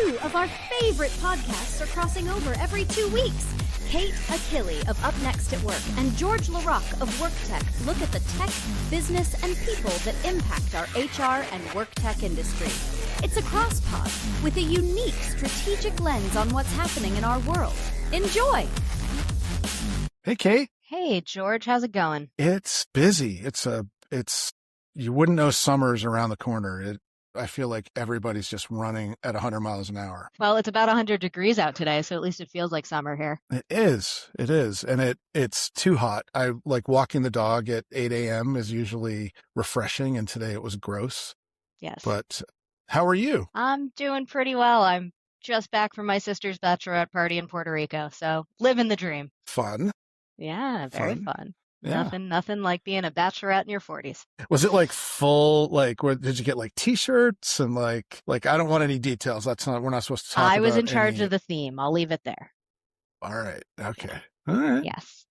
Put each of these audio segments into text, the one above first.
Two of our favorite podcasts are crossing over every 2 weeks. Kate Achille of Up Next at Work and George LaRocque of WorkTech look at the tech, business, and people that impact our HR and work tech industry. It's a crosspod with a unique strategic lens on what's happening in our world. Enjoy! Hey, Kate. Hey, George. How's it going? It's busy. You wouldn't know summer's around the corner. I feel like everybody's just running at 100 miles an hour. Well, it's about 100 degrees out today, so at least it feels like summer here. It is. And it's too hot. I like walking the dog at 8 a.m. is usually refreshing, and today it was gross. Yes. But how are you? I'm doing pretty well. I'm just back from my sister's bachelorette party in Puerto Rico, so living the dream. Fun. Yeah, very fun. Yeah. Nothing like being a bachelorette in your 40s. Was it like full, like, did you get like t-shirts and like, I don't want any details. We're not supposed to talk about I was in charge of the theme. I'll leave it there. All right. Okay. All right. Yes.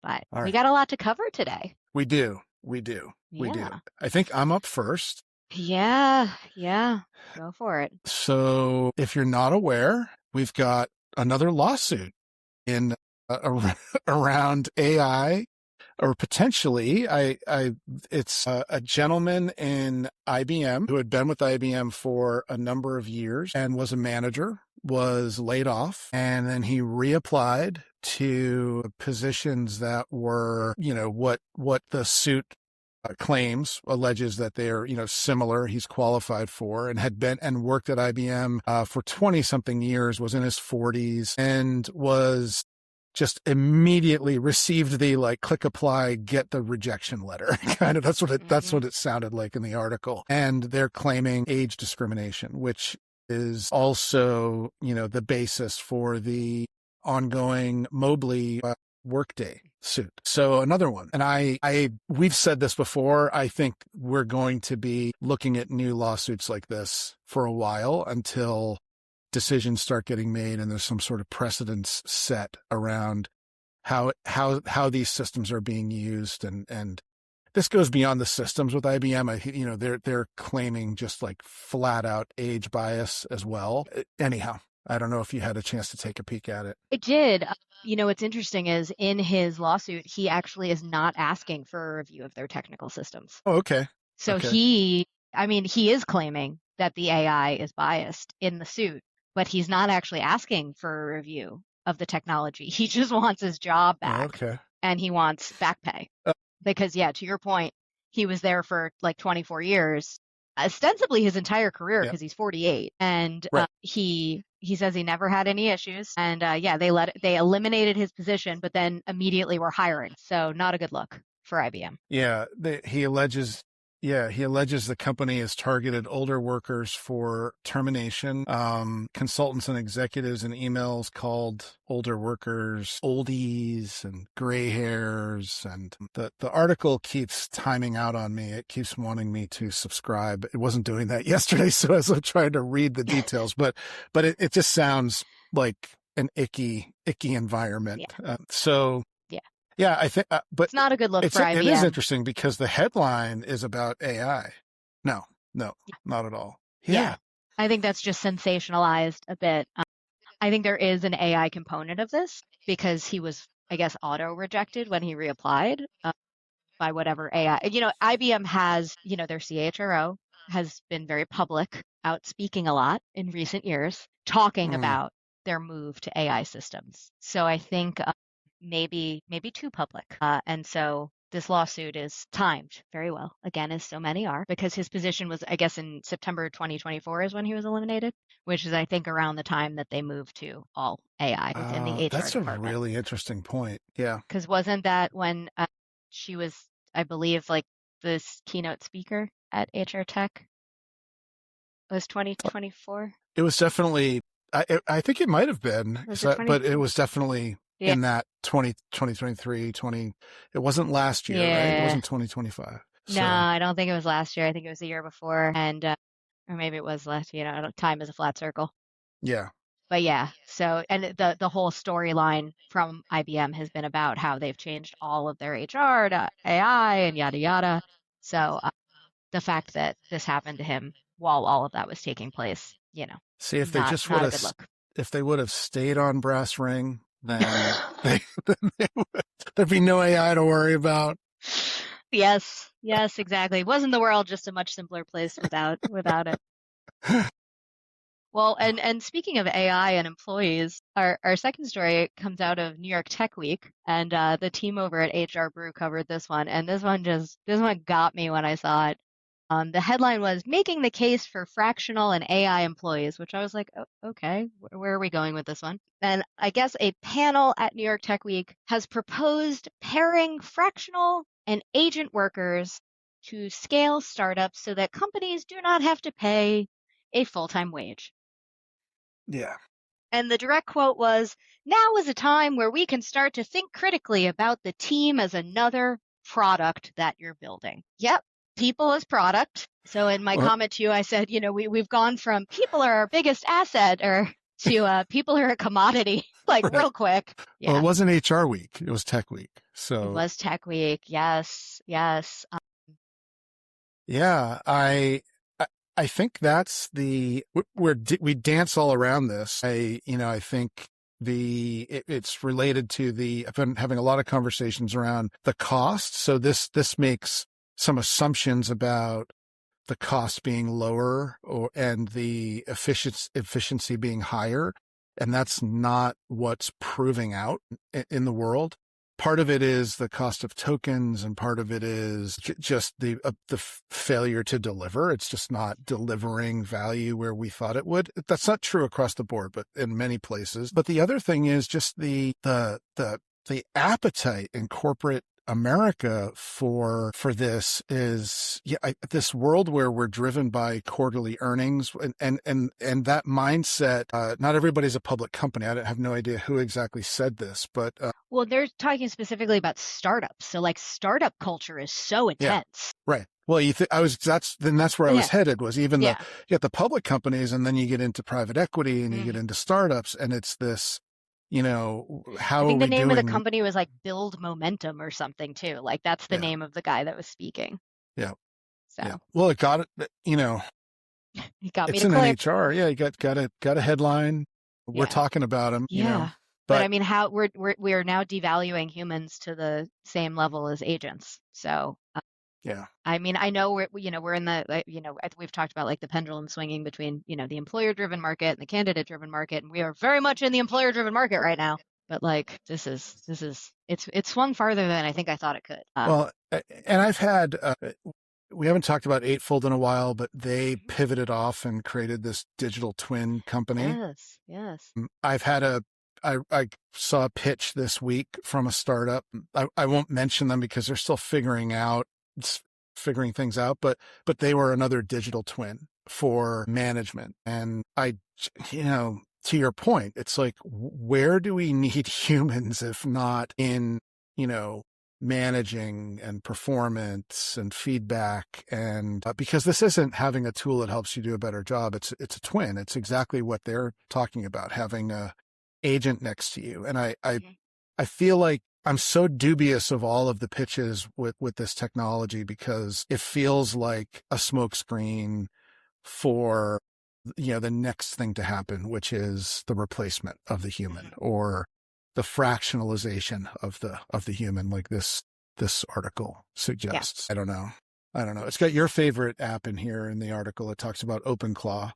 But All right. we got a lot to cover today. We do. I think I'm up first. Yeah. Go for it. So if you're not aware, we've got another lawsuit in around AI. Or potentially, it's a gentleman in IBM who had been with IBM for a number of years and was a manager, was laid off, and then he reapplied to positions that were, what the suit alleges that they're, similar, he's qualified for, and had been and worked at IBM for 20 something years, was in his 40s, and was just immediately received the click apply, get the rejection letter. Kind of that's what it sounded like in the article. And they're claiming age discrimination, which is also, the basis for the ongoing Mobley Workday suit. So another one. And we've said this before. I think we're going to be looking at new lawsuits like this for a while until decisions start getting made and there's some sort of precedence set around how these systems are being used. And this goes beyond the systems with IBM. They're claiming just like flat out age bias as well. Anyhow, I don't know if you had a chance to take a peek at it. I did. What's interesting is in his lawsuit, he actually is not asking for a review of their technical systems. Oh, okay. So okay. he is claiming that the AI is biased in the suit, but he's not actually asking for a review of the technology. He just wants his job back. Okay. And he wants back pay. Because, to your point, he was there for like 24 years, ostensibly his entire career because he's 48. And right. He says he never had any issues. And they eliminated his position, but then immediately were hiring. So not a good look for IBM. Yeah, he alleges the company has targeted older workers for termination. Consultants and executives in emails called older workers oldies and gray hairs. And the article keeps timing out on me. It keeps wanting me to subscribe. It wasn't doing that yesterday, so as I'm trying to read the details, but it just sounds like an icky environment. Yeah. Yeah, I think, but it's not a good look for IBM. It is interesting because the headline is about AI. No, not at all. Yeah. I think that's just sensationalized a bit. I think there is an AI component of this because he was, I guess, auto-rejected when he reapplied by whatever AI. IBM has, their CHRO has been very public, out speaking a lot in recent years, talking about their move to AI systems. So I think maybe too public. And so this lawsuit is timed very well, again, as so many are, because his position was, I guess, in September 2024 is when he was eliminated, which is, I think, around the time that they moved to all AI within the HR That's department. A really interesting point. Yeah. Because wasn't that when she was, I believe, like this keynote speaker at HR Tech? It was 2024? It was definitely, I think it might have been, but it was definitely in that 2023, it wasn't last year, right? It wasn't 2025. So. No, I don't think it was last year. I think it was the year before. And, or maybe it was last year. Time is a flat circle. Yeah. But so, and the whole storyline from IBM has been about how they've changed all of their HR to AI and yada, yada. So the fact that this happened to him while all of that was taking place, See, if they just would not a have, good look. if they would have stayed on brass ring, then there'd be no AI to worry about. Yes, exactly. Wasn't the world just a much simpler place without it? Well, and speaking of AI and employees, our second story comes out of New York Tech Week, and the team over at HR Brew covered this one, and this one got me when I saw it. The headline was "Making the Case for Fractional and AI Employees," which I was like, oh, okay, where are we going with this one? And I guess a panel at New York Tech Week has proposed pairing fractional and agent workers to scale startups so that companies do not have to pay a full-time wage. Yeah. And the direct quote was, "Now is a time where we can start to think critically about the team as another product that you're building." Yep, people as product. So in my comment to you, I said, we've gone from people are our biggest asset to people are a commodity, like real quick. Yeah. Well, it wasn't HR week. It was Tech Week. So it was Tech Week. Yes. Yeah, I think that's we dance all around this. I think it's related to I've been having a lot of conversations around the cost. So this makes some assumptions about the cost being lower and the efficiency being higher. And that's not what's proving out in the world. Part of it is the cost of tokens, and part of it is just the failure to deliver. It's just not delivering value where we thought it would. That's not true across the board, but in many places. But the other thing is just the appetite in corporate America for this is this world where we're driven by quarterly earnings and that mindset. Not everybody's a public company. I have no idea who exactly said this, but well, they're talking specifically about startups. So like startup culture is so intense. Yeah, right. Well, that's where I was headed, was even you get the public companies, and then you get into private equity and you get into startups, and it's this, how I think the name of the company was like Build Momentum or something too. Like that's the name of the guy that was speaking. Yeah. So. Yeah. Well, it got it, He got me it's to an click. HR. Yeah. You got a headline. We're talking about him, But I mean, how we are now devaluing humans to the same level as agents. So yeah. I mean, I know we're in the we've talked about like the pendulum swinging between the employer-driven market and the candidate-driven market, and we are very much in the employer-driven market right now. But like this is it's swung farther than I think I thought it could. Well, and I've had we haven't talked about Eightfold in a while, but they pivoted off and created this digital twin company. Yes. I've had I saw a pitch this week from a startup. I won't mention them because they're still figuring things out, but they were another digital twin for management. And to your point, it's like, where do we need humans if not in, managing and performance and feedback? And because this isn't having a tool that helps you do a better job. It's a twin. It's exactly what they're talking about, having a agent next to you. And I feel like I'm so dubious of all of the pitches with this technology, because it feels like a smokescreen for the next thing to happen, which is the replacement of the human, or the fractionalization of the human, like this article suggests. I don't know. It's got your favorite app in here in the article. It talks about OpenClaw,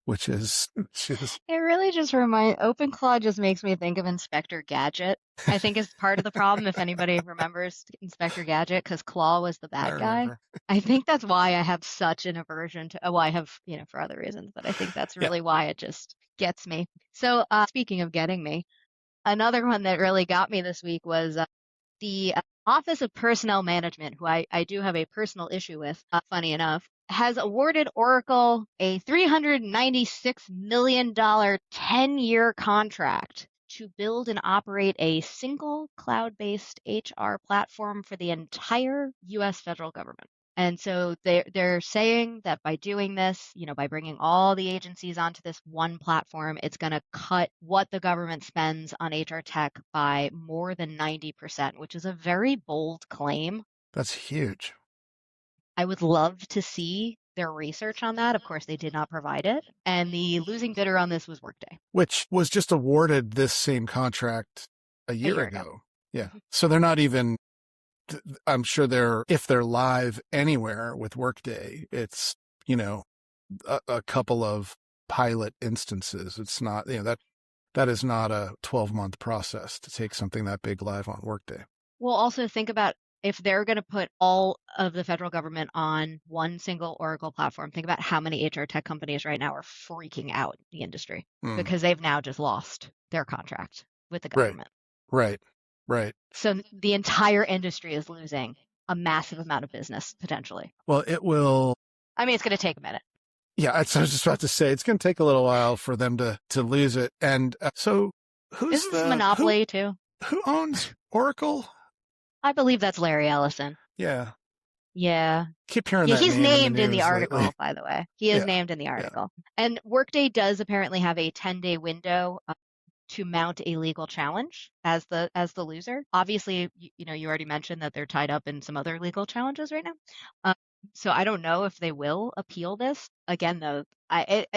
which is it really just OpenClaw just makes me think of Inspector Gadget. I think is part of the problem, if anybody remembers Inspector Gadget, because Claw was the bad guy. I think that's why I have such an aversion to, I have, for other reasons, but I think that's really why it just gets me. So speaking of getting me, another one that really got me this week was the Office of Personnel Management, who I do have a personal issue with, funny enough, has awarded Oracle a $396 million 10-year contract to build and operate a single cloud-based HR platform for the entire U.S. federal government. And so they're saying that by doing this, by bringing all the agencies onto this one platform, it's going to cut what the government spends on HR tech by more than 90%, which is a very bold claim. That's huge. I would love to see their research on that. Of course, they did not provide it. And the losing bidder on this was Workday. Which was just awarded this same contract a year ago. Yeah. So they're not even, I'm sure if they're live anywhere with Workday, it's, a couple of pilot instances. It's not, that is not a 12-month process to take something that big live on Workday. We'll also think about if they're going to put all of the federal government on one single Oracle platform, think about how many HR tech companies right now are freaking out in the industry because they've now just lost their contract with the government. Right. So the entire industry is losing a massive amount of business potentially. Well, it will. I mean, it's going to take a minute. Yeah, I was just about to say, it's going to take a little while for them to lose it. And so who's This is Monopoly too. Who owns Oracle? I believe that's Larry Ellison. Yeah. Yeah. Keep hearing that he's name named in the news article, lately. by the way. He is named in the article. And Workday does apparently have a 10-day window to mount a legal challenge as the loser. Obviously, you already mentioned that they're tied up in some other legal challenges right now. So I don't know if they will appeal this. Again, though,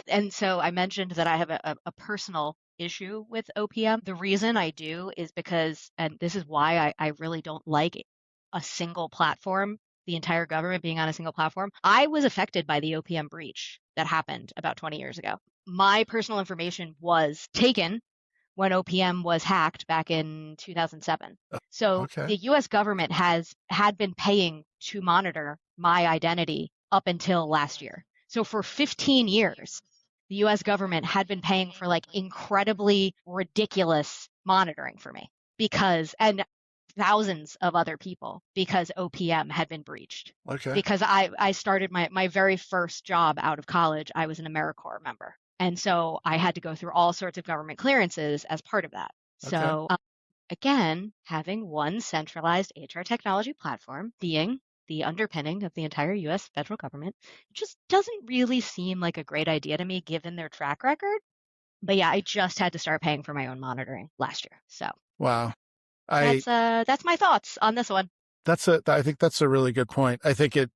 and so I mentioned that I have a personal issue with OPM. The reason I do is because, and this is why I really don't like a single platform, the entire government being on a single platform. I was affected by the OPM breach that happened about 20 years ago. My personal information was taken when OPM was hacked back in 2007. So the US government had been paying to monitor my identity up until last year. So for 15 years, the US government had been paying for like incredibly ridiculous monitoring for me and thousands of other people because OPM had been breached. Okay. Because I started my very first job out of college, I was an AmeriCorps member. And so I had to go through all sorts of government clearances as part of that. So again, having one centralized HR technology platform being the underpinning of the entire US federal government just doesn't really seem like a great idea to me given their track record. But yeah, I just had to start paying for my own monitoring last year. So wow. That's my thoughts on this one. I think that's a really good point. I think it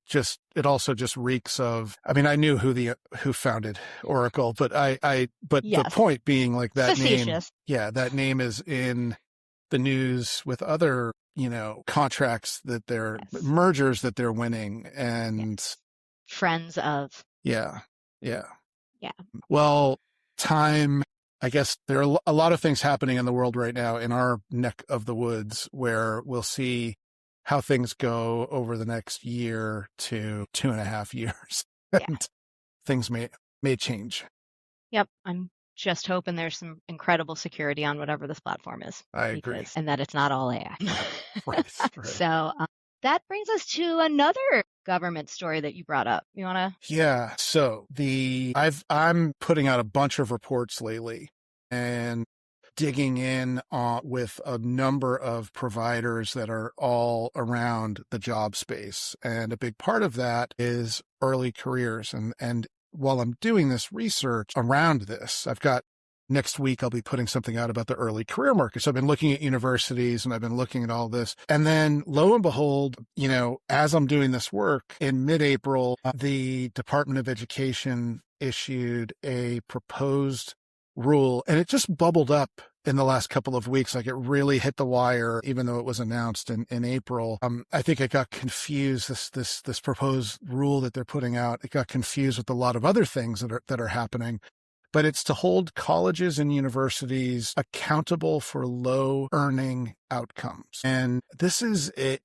also just reeks of, I mean, I knew who founded Oracle, but the point being like that Facetious. name, that name is in the news with other, contracts that they're mergers that they're winning and friends of. Yeah. Well, I guess there are a lot of things happening in the world right now in our neck of the woods where we'll see how things go over the next year to 2.5 years. And things may change. Yep. I'm just hoping there's some incredible security on whatever this platform is. I agree. And that it's not all AI. Right. So that brings us to another government story that you brought up. You want to? Yeah. So I'm putting out a bunch of reports lately and digging in with a number of providers that are all around the job space. And a big part of that is early careers. And while I'm doing this research around this, next week, I'll be putting something out about the early career market. So I've been looking at universities and I've been looking at all this. And then lo and behold, as I'm doing this work in mid-April, the Department of Education issued a proposed rule, and it just bubbled up in the last couple of weeks. Like it really hit the wire, even though it was announced in April. I think it got confused. This proposed rule that they're putting out, it got confused with a lot of other things that are happening. But it's to hold colleges and universities accountable for low earning outcomes. And this is it.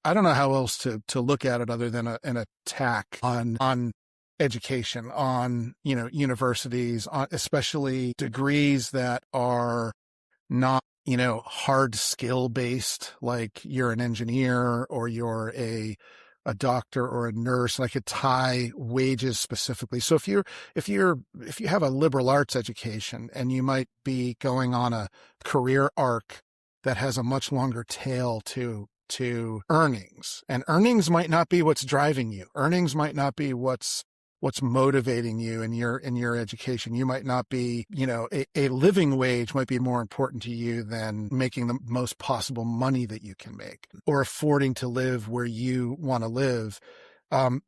I don't know how else to look at it other than an attack on education, on, universities, on especially degrees that are not, hard skill based, like you're an engineer or you're a doctor or a nurse, like a tie wages specifically. So if you have a liberal arts education and you might be going on a career arc that has a much longer tail to earnings, and earnings might not be what's driving you. Earnings might not be what's motivating you in your education. You might not be, a living wage might be more important to you than making the most possible money that you can make or affording to live where you want to live.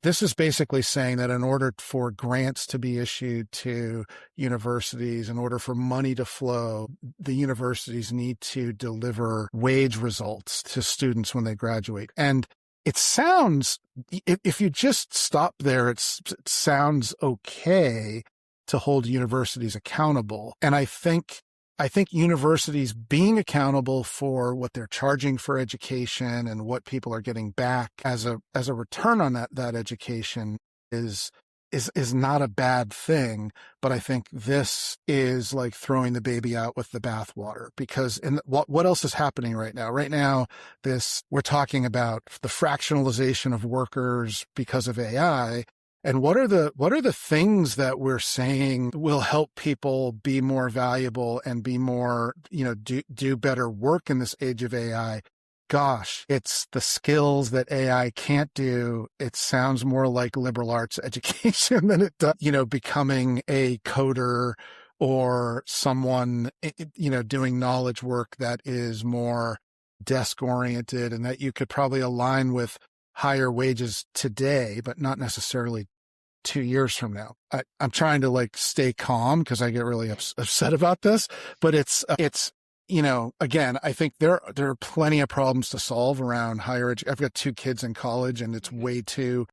This is basically saying that in order for grants to be issued to universities, in order for money to flow, the universities need to deliver wage results to students when they graduate. And it sounds, if you just stop there, it sounds okay to hold universities accountable. And I think universities being accountable for what they're charging for education and what people are getting back as a return on that education is not a bad thing. But I think this is like throwing the baby out with the bathwater, because what else is happening right now? Right now, we're talking about the fractionalization of workers because of AI. And what are the things that we're saying will help people be more valuable and be more, do better work in this age of AI? Gosh, it's the skills that AI can't do. It sounds more like liberal arts education than it does, becoming a coder or someone, doing knowledge work that is more desk oriented and that you could probably align with higher wages today, but not necessarily 2 years from now. I'm trying to stay calm because I get really upset about this, but it's again, I think there are plenty of problems to solve around higher education. I've got 2 kids in college and it's way too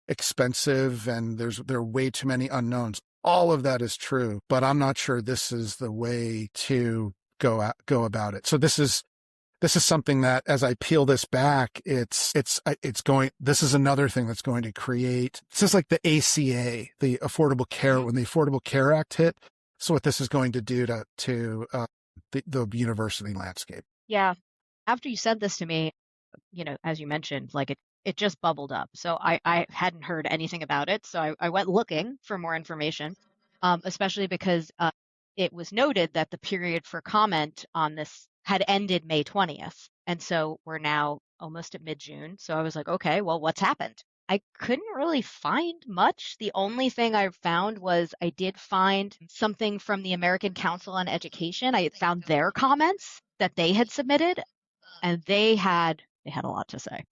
expensive and there are way too many unknowns. All of that is true, but I'm not sure this is the way to go about it. So this is something that, as I peel this back, this is another thing that's going to create, this is like the ACA, the Affordable Care, when the Affordable Care Act hit. So what this is going to do to the university landscape. Yeah. After you said this to me, as you mentioned, it just bubbled up. So I hadn't heard anything about it. So I went looking for more information, especially because it was noted that the period for comment on this had ended May 20th. And so we're now almost at mid-June. So I was like, okay, well, what's happened? I couldn't really find much. The only thing I found was I did find something from the American Council on Education. I found their comments that they had submitted, and they had a lot to say.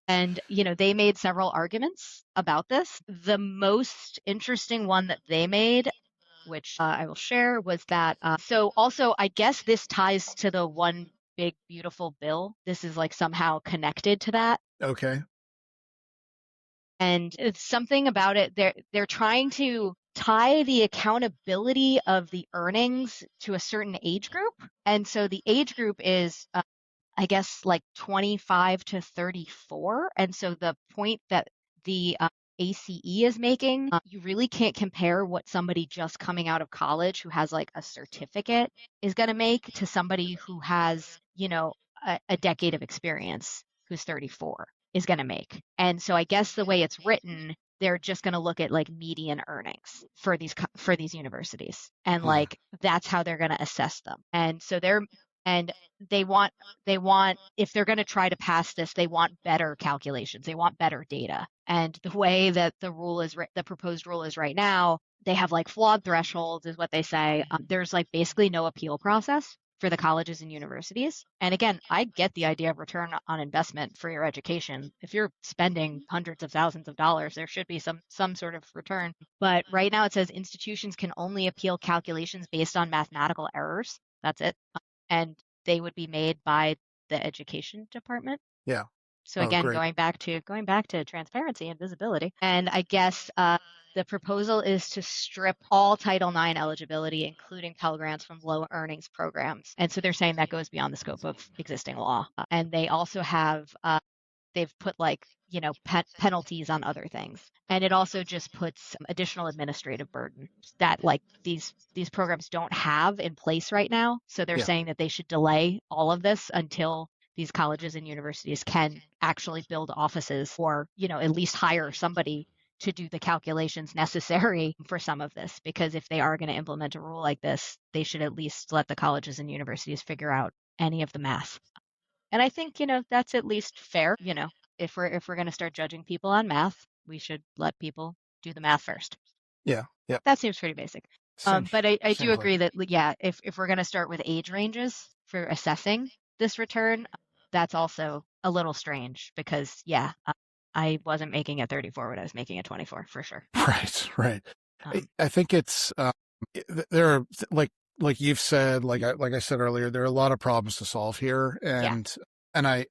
And, they made several arguments about this. The most interesting one that they made, which I will share, was that, so also, I guess this ties to the one big, beautiful bill. This is somehow connected to that. Okay. And it's something about it. They're trying to tie the accountability of the earnings to a certain age group. And so the age group is, I guess, 25 to 34. And so the point that the ACE is making, you really can't compare what somebody just coming out of college who has a certificate is going to make to somebody who has, a decade of experience who's 34 is going to make. And so I guess the way it's written, they're just going to look at median earnings for these universities. And that's how they're going to assess them. And so they want, if they're going to try to pass this, they want better calculations. They want better data. And the way that the proposed rule is right now, they have flawed thresholds is what they say. There's basically no appeal process for the colleges and universities. And again, I get the idea of return on investment for your education. If you're spending hundreds of thousands of dollars, there should be some sort of return. But right now it says institutions can only appeal calculations based on mathematical errors. That's it. And they would be made by the education department. Yeah. So again, going back to transparency and visibility. And I guess the proposal is to strip all Title IX eligibility, including Pell Grants, from low earnings programs. And so they're saying that goes beyond the scope of existing law. And they also have, they've put penalties on other things. And it also just puts additional administrative burden that these programs don't have in place right now. So they're saying that they should delay all of this until these colleges and universities can actually build offices or, at least hire somebody to do the calculations necessary for some of this. Because if they are going to implement a rule like this, they should at least let the colleges and universities figure out any of the math. And I think, that's at least fair. If we're going to start judging people on math, we should let people do the math first. Yeah. Yeah. That seems pretty basic. But I do agree that, if we're going to start with age ranges for assessing this return, that's also a little strange because, yeah, I wasn't making a 34 when I was making a 24 for sure. Right, right. Um, I think it's there are like you've said, like I said earlier, there are a lot of problems to solve here, yeah. and I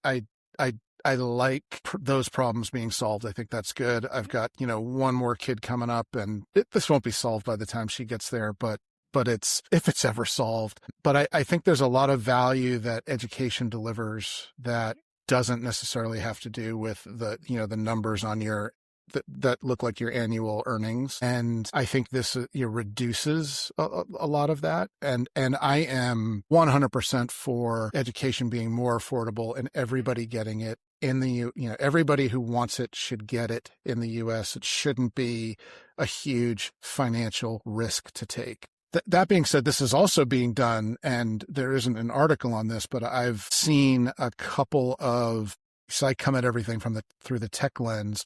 like those problems being solved. I think that's good. I've got one more kid coming up, and this won't be solved by the time she gets there, but it's if it's ever solved. But I think there's a lot of value that education delivers that doesn't necessarily have to do with the numbers on your that look like your annual earnings. And I think this reduces a lot of that. And I am 100% for education being more affordable and everybody getting it in the, everybody who wants it should get it in the US. It shouldn't be a huge financial risk to take. That being said, this is also being done, and there isn't an article on this, but I've seen a couple of, so I come at everything through the tech lens,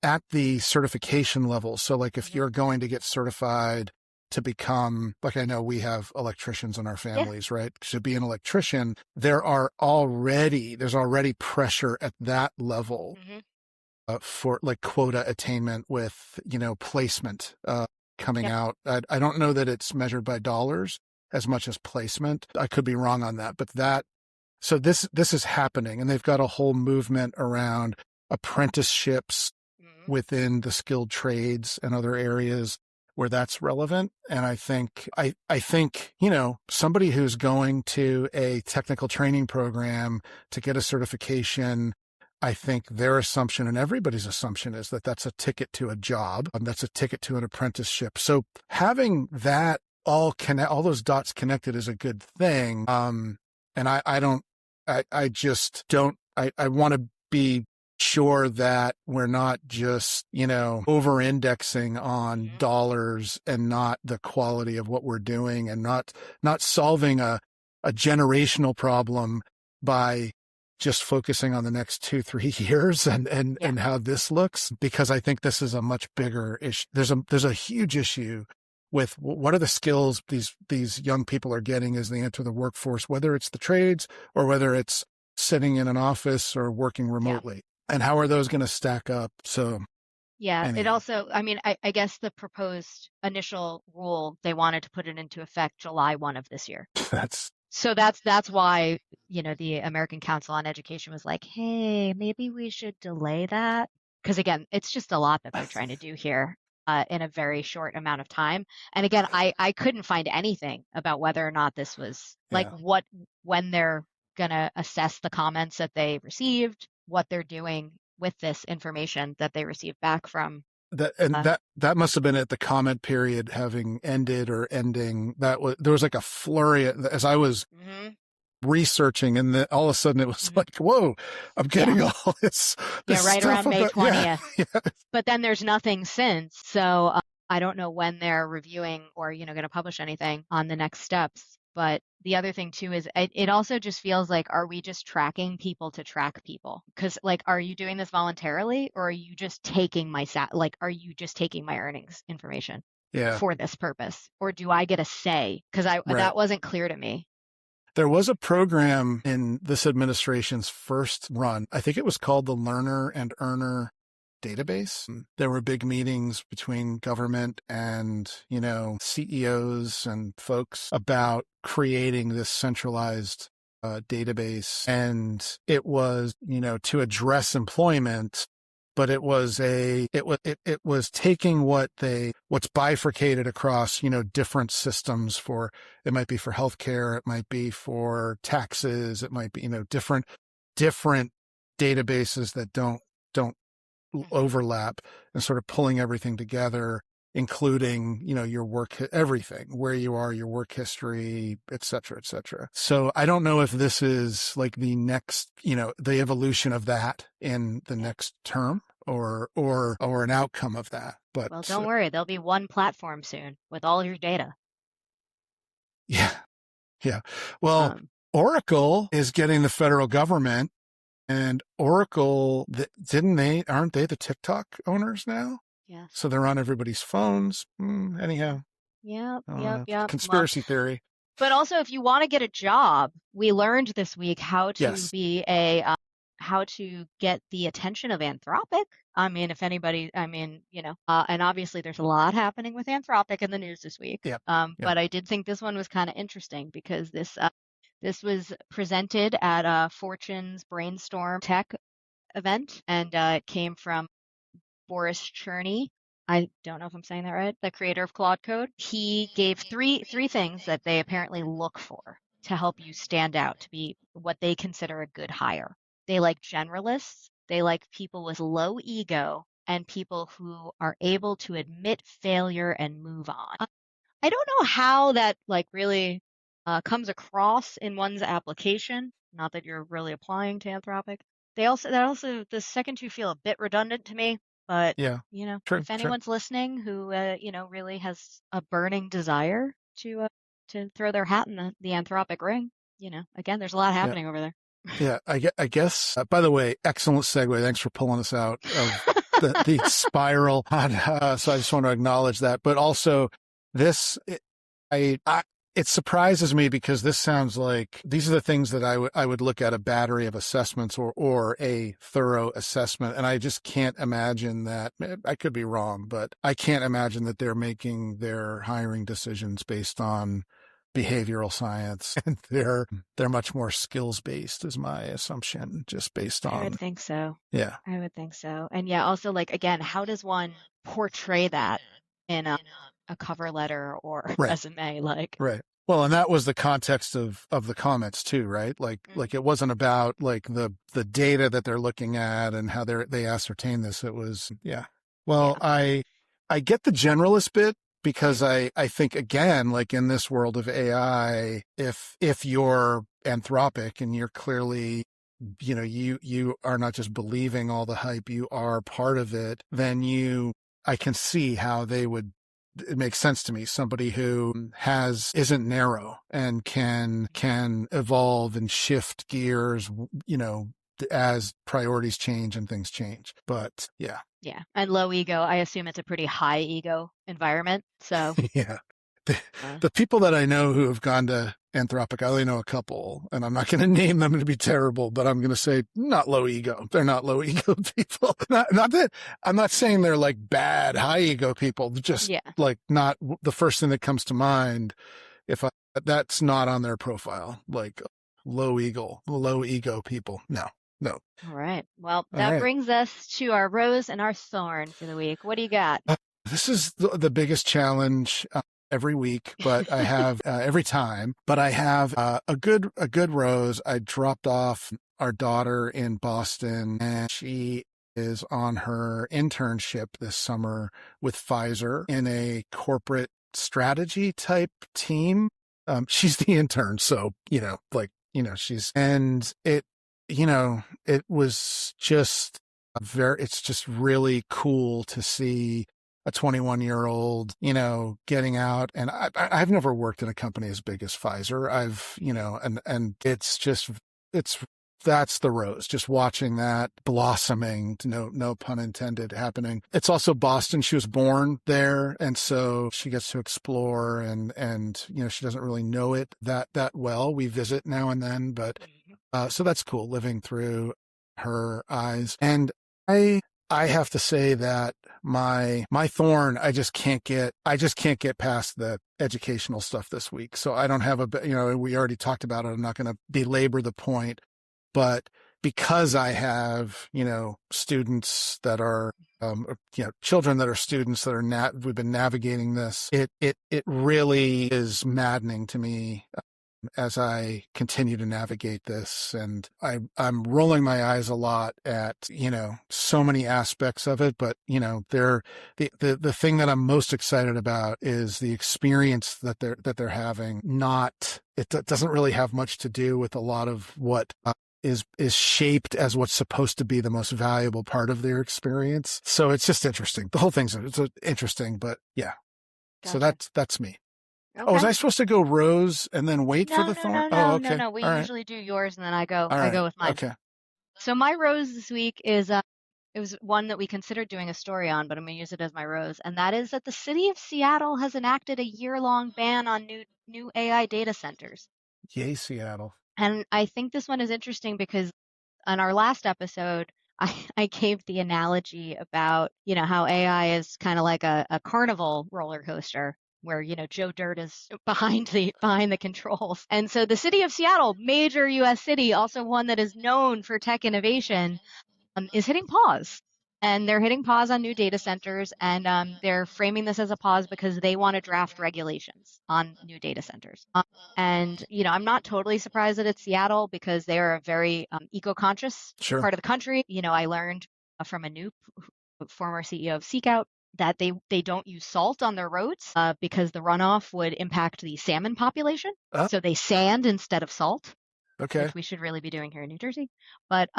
at the certification level. So like if you're going to get certified to become, like I know we have electricians in our families, right? To be an electrician, there's already pressure at that level for like quota attainment with, placement coming out. I don't know that it's measured by dollars as much as placement. I could be wrong on that, but so this is happening, and they've got a whole movement around apprenticeships within the skilled trades and other areas where that's relevant. And I think, somebody who's going to a technical training program to get a certification, I think their assumption and everybody's assumption is that that's a ticket to a job, that's a ticket to an apprenticeship. So having that all those dots connected is a good thing. And I want to be sure that we're not just, over-indexing on dollars and not the quality of what we're doing, and not solving a generational problem by just focusing on the next 2-3 years and how this looks, because I think this is a much bigger issue. There's a huge issue with what are the skills these young people are getting as they enter the workforce, whether it's the trades or whether it's sitting in an office or working remotely. And how are those going to stack up? So, anyway. It also, I guess the proposed initial rule, they wanted to put it into effect July 1 of this year. That's why, the American Council on Education was like, hey, maybe we should delay that. Because again, it's just a lot that they're trying to do here in a very short amount of time. And again, I couldn't find anything about whether or not this was when they're going to assess the comments that they received, what they're doing with this information that they received back from that must have been at the comment period having ended or ending. There was like a flurry as I was researching, and then all of a sudden it was like, whoa, I'm getting all this right stuff around May 20th. But then there's nothing since. So I don't know when they're reviewing or, going to publish anything on the next steps. But the other thing too is it also just feels like, are we just tracking people to track people? Because like, are you doing this voluntarily, or are you just taking are you just taking my earnings information for this purpose? Or do I get a say? Because that wasn't clear to me. There was a program in this administration's first run. I think it was called the Learner and Earner Database. There were big meetings between government and, CEOs and folks about creating this centralized database. And it was, to address employment, but it was taking what's bifurcated across, different systems it might be for healthcare, it might be for taxes, it might be, different databases that don't overlap, and sort of pulling everything together, including, your work, everything, where you are, your work history, et cetera, et cetera. So I don't know if this is like the next, the evolution of that in the next term or an outcome of that. But well, don't worry, there'll be one platform soon with all your data. Yeah. Well, Oracle is getting the federal government. And Oracle, aren't they the TikTok owners now? Yes. So they're on everybody's phones. Anyhow. Yep. Conspiracy theory. But also, if you want to get a job, we learned this week how to be a how to get the attention of Anthropic. I mean, if anybody, I mean, and obviously there's a lot happening with Anthropic in the news this week. Yep. But I did think this one was kind of interesting because this was presented at Fortune's Brainstorm Tech event, and it came from Boris Cherny. I don't know if I'm saying that right, the creator of Claude Code. He gave three things that they apparently look for to help you stand out, to be what they consider a good hire. They like generalists, they like people with low ego, and people who are able to admit failure and move on. I don't know how that really comes across in one's application. Not that you're really applying to Anthropic. The second two feel a bit redundant to me. But Yeah. True. if anyone's listening who really has a burning desire to throw their hat in the Anthropic ring, again, there's a lot happening over there. Yeah, I guess. By the way, excellent segue. Thanks for pulling us out of the spiral. So I just want to acknowledge that. But also, it surprises me because this sounds like these are the things that I would look at a battery of assessments or a thorough assessment. And I just can't imagine that. I could be wrong, but I can't imagine that they're making their hiring decisions based on behavioral science, and they're much more skills based is my assumption, just based on. I would think so. Yeah, I would think so. And yeah, also again, how does one portray that in a cover letter or resume? Right. Well, and that was the context of the comments too, right? Like it wasn't about the data that they're looking at and how they ascertain this. It was Well, I get the generalist bit, because I think, again, in this world of AI, if you're Anthropic and you're clearly, you are not just believing all the hype, you are part of it, then I can see how it makes sense to me. Somebody who isn't narrow and can evolve and shift gears, as priorities change and things change. But yeah. Yeah. And low ego, I assume it's a pretty high ego environment. So yeah. The people that I know who have gone to Anthropic, I only know a couple, and I'm not going to name them to be terrible, but I'm going to say not low ego. They're not low ego people. Not that I'm not saying they're bad high ego people. Just not the first thing that comes to mind. That's not on their profile. Low ego people. No. All right. Well, that brings us to our rose and our thorn for the week. What do you got? This is the biggest challenge every week, but I have every time. But I have a good rose. I dropped off our daughter in Boston, and she is on her internship this summer with Pfizer in a corporate strategy type team. She's the intern, so she's, and it was just it's just really cool to see a 21-year-old, getting out. And I've never worked in a company as big as Pfizer. And that's the rose, just watching that blossoming, no pun intended, happening. It's also Boston. She was born there. And so she gets to explore and she doesn't really know it that well. We visit now and then, but so that's cool, living through her eyes. And I have to say that my thorn, I just can't get past the educational stuff this week. So I don't have we already talked about it. I'm not going to belabor the point, but because I have, students that are, children that are students that are we've been navigating this, it really is maddening to me as I continue to navigate this. And I'm rolling my eyes a lot at, so many aspects of it, but, the thing that I'm most excited about is the experience that they're having. It doesn't really have much to do with a lot of what is shaped as what's supposed to be the most valuable part of their experience. So it's just interesting. The whole thing's interesting, but yeah. Gotcha. So that's me. Okay. Oh, was I supposed to go rose and then wait for the thorn? No, okay. No. We usually do yours and then I go with mine. Okay. So my rose this week is it was one that we considered doing a story on, but I'm going to use it as my rose. And that is that the city of Seattle has enacted a year-long ban on new AI data centers. Yay, Seattle. And I think this one is interesting because on our last episode, I gave the analogy about, how AI is kind of like a carnival roller coaster where, Joe Dirt is behind the controls. And so the city of Seattle, major US city, also one that is known for tech innovation, is hitting pause. And they're hitting pause on new data centers, and they're framing this as a pause because they want to draft regulations on new data centers. And, I'm not totally surprised that it's Seattle because they are a very eco-conscious Sure. part of the country. I learned from a former CEO of Seekout that they don't use salt on their roads because the runoff would impact the salmon population. Oh. So they sand instead of salt, Okay. which we should really be doing here in New Jersey. But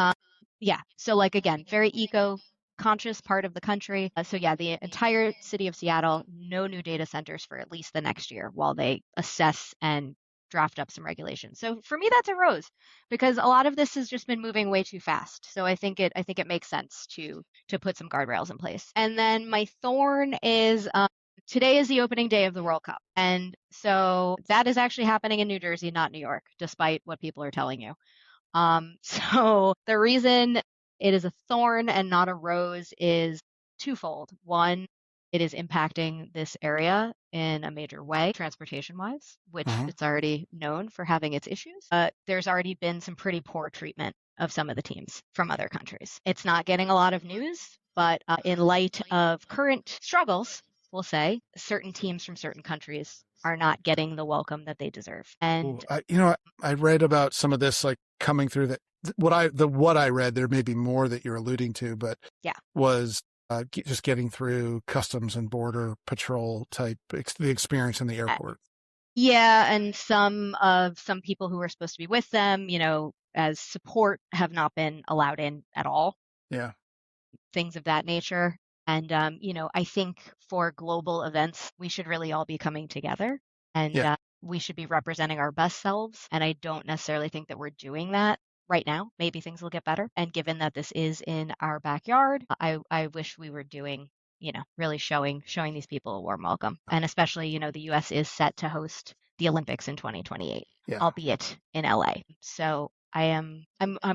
yeah, so again, very eco-conscious part of the country. So yeah, the entire city of Seattle, no new data centers for at least the next year while they assess and draft up some regulations. So for me, that's a rose because a lot of this has just been moving way too fast. So I think it makes sense to put some guardrails in place. And then my thorn is today is the opening day of the World Cup. And so that is actually happening in New Jersey, not New York, despite what people are telling you. So the reason it is a thorn and not a rose is twofold. One, it is impacting this area in a major way, transportation-wise, which it's already known for having its issues. There's already been some pretty poor treatment of some of the teams from other countries. It's not getting a lot of news, but in light of current struggles, we'll say, certain teams from certain countries are not getting the welcome that they deserve. And I read about some of this coming through that. What I read, there may be more that you're alluding to, but yeah, was just getting through customs and border patrol type the experience in the airport. Yeah, and some people who were supposed to be with them, as support, have not been allowed in at all. Yeah, things of that nature. And I think for global events, we should really all be coming together, and we should be representing our best selves. And I don't necessarily think that we're doing that right now. Maybe things will get better. And given that this is in our backyard, I wish we were doing, really showing these people a warm welcome. And especially, the US is set to host the Olympics in 2028, albeit in LA. So I'm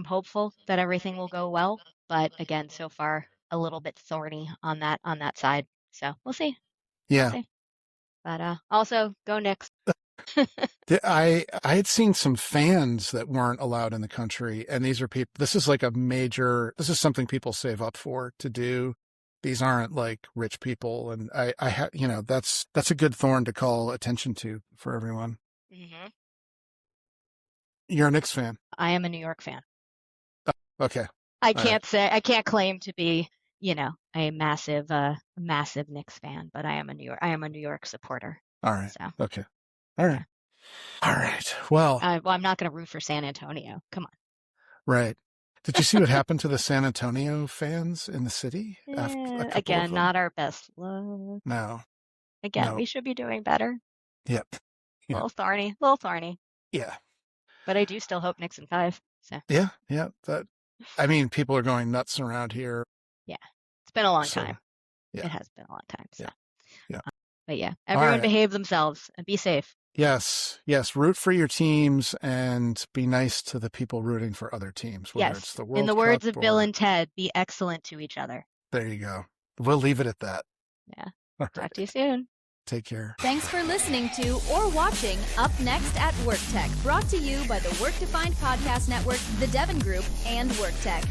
hopeful that everything will go well. But again, so far a little bit thorny on that side. So we'll see. Yeah. We'll see. But also go Knicks. I had seen some fans that weren't allowed in the country, and these are people. This is this is something people save up for to do. These aren't rich people, and that's a good thorn to call attention to for everyone. Mm-hmm. You're a Knicks fan. I am a New York fan. Oh, okay. I can't claim to be, a massive Knicks fan, but I am a New York supporter. All right. So. Okay. All right. All right. Well, I'm not going to root for San Antonio. Come on. Right. Did you see what happened to the San Antonio fans in the city? Again, not our best luck. No. Again, we should be doing better. Yep. A little thorny. Yeah. But I do still hope Knicks in 5. So. Yeah. People are going nuts around here. Yeah. It's been a long time. Yeah. It has been a long time. So. Yeah. But yeah, everyone behave themselves and be safe. Yes. Root for your teams and be nice to the people rooting for other teams. Whether it's the World In the Cup words of Bill and Ted, be excellent to each other. There you go. We'll leave it at that. Yeah. Talk to you soon. Take care. Thanks for listening to or watching Up Next at WorkTech, brought to you by the Work Defined Podcast Network, the Devon Group, and WorkTech.